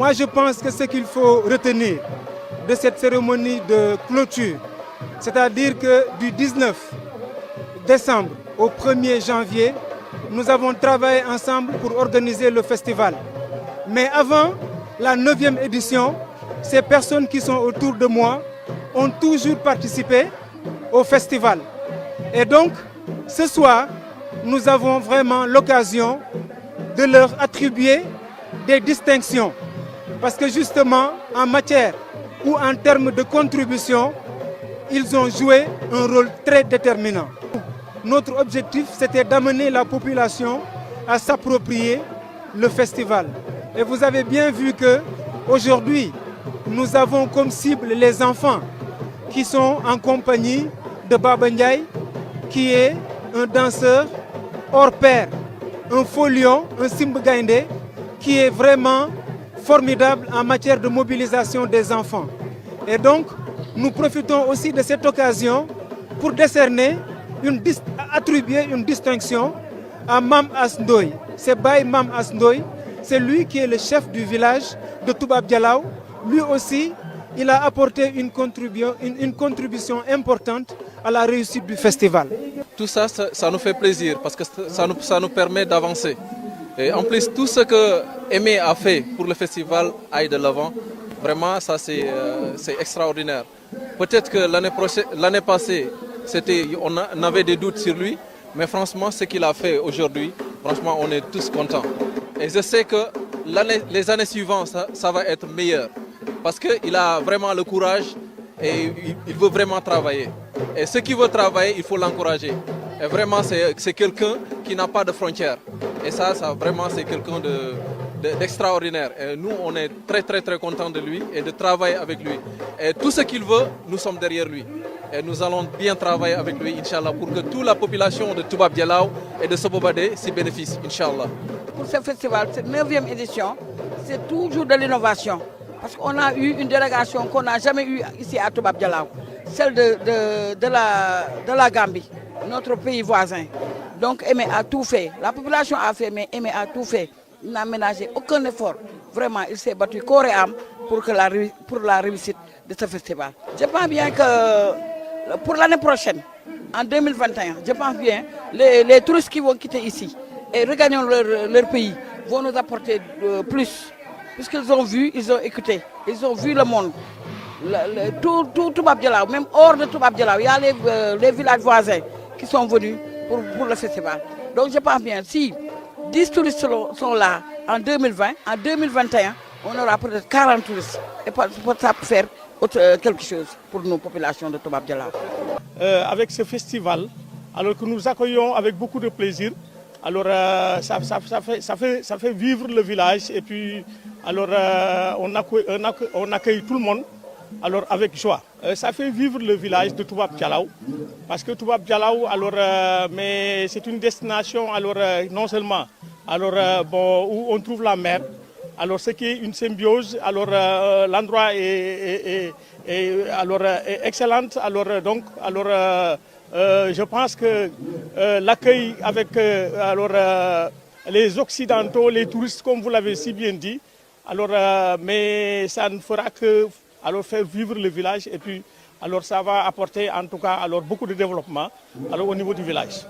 Moi, je pense que ce qu'il faut retenir de cette cérémonie de clôture, c'est-à-dire que du 19 décembre au 1er janvier, nous avons travaillé ensemble pour organiser le festival. Mais avant la 9e édition, ces personnes qui sont autour de moi ont toujours participé au festival. Et donc, ce soir, nous avons vraiment l'occasion de leur attribuer des distinctions. Parce que justement, en matière ou en termes de contribution, ils ont joué un rôle très déterminant. Notre objectif, c'était d'amener la population à s'approprier le festival. Et vous avez bien vu qu'aujourd'hui, nous avons comme cible les enfants qui sont en compagnie de Baba Ndiaye, qui est un danseur hors pair, un faux lion, un Simba Gaïndé, qui est vraiment formidable en matière de mobilisation des enfants. Et donc, nous profitons aussi de cette occasion pour décerner, attribuer une distinction à Mam Asndoy. C'est Baye Mam Asndoy, c'est lui qui est le chef du village de Toubab Dialaw. Lui aussi, il a apporté une contribution importante à la réussite du festival. Tout ça, ça nous fait plaisir parce que ça nous permet d'avancer. Et en plus, tout ce que Aimé a fait pour le festival aille de l'avant. Vraiment, ça c'est extraordinaire. Peut-être que l'année passée, on avait des doutes sur lui, mais franchement, ce qu'il a fait aujourd'hui, franchement, on est tous contents. Et je sais que les années suivantes, ça va être meilleur. Parce qu'il a vraiment le courage et il veut vraiment travailler. Et ceux qui veulent travailler, il faut l'encourager. Et vraiment, c'est quelqu'un qui n'a pas de frontières. Et ça vraiment, c'est quelqu'un d'extraordinaire. Et nous, on est très, très, très contents de lui et de travailler avec lui. Et tout ce qu'il veut, nous sommes derrière lui. Et nous allons bien travailler avec lui, Inch'Allah, pour que toute la population de Toubab Dialaw et de Sobobadé s'y bénéficie, Inch'Allah. Pour ce festival, cette 9e édition, c'est toujours de l'innovation. Parce qu'on a eu une délégation qu'on n'a jamais eue ici à Toubab Dialaw, celle de la Gambie, notre pays voisin. Donc Aimé a tout fait, la population a fait, mais Aimé a tout fait. Il n'a ménagé aucun effort. Vraiment, il s'est battu corps et âme pour la réussite de ce festival. Je pense bien que pour l'année prochaine, en 2021, je pense bien les touristes qui vont quitter ici et regagner leur pays vont nous apporter plus. Puisqu'ils ont vu, ils ont écouté, ils ont vu le monde. Tout Toubab Dialaw, même hors de Toubab Dialaw, il y a les villages voisins qui sont venus pour le festival. Donc je pense bien, si 10 touristes sont là en 2020, en 2021, on aura peut-être 40 touristes. Et pour ça, pour faire quelque chose pour nos populations de Toubab Dialaw. Avec ce festival, alors que nous accueillons avec beaucoup de plaisir, alors ça fait vivre le village et puis alors on accueille tout le monde alors avec joie. Ça fait vivre le village de Toubab Dialaw parce que Toubab Dialaw alors mais c'est une destination alors non seulement alors où on trouve la mer, alors ce qui est une symbiose, alors l'endroit est excellente, alors donc alors je pense que l'accueil avec les Occidentaux, les touristes, comme vous l'avez si bien dit, alors, mais ça ne fera que alors, faire vivre le village et puis alors, ça va apporter en tout cas alors, beaucoup de développement alors, au niveau du village.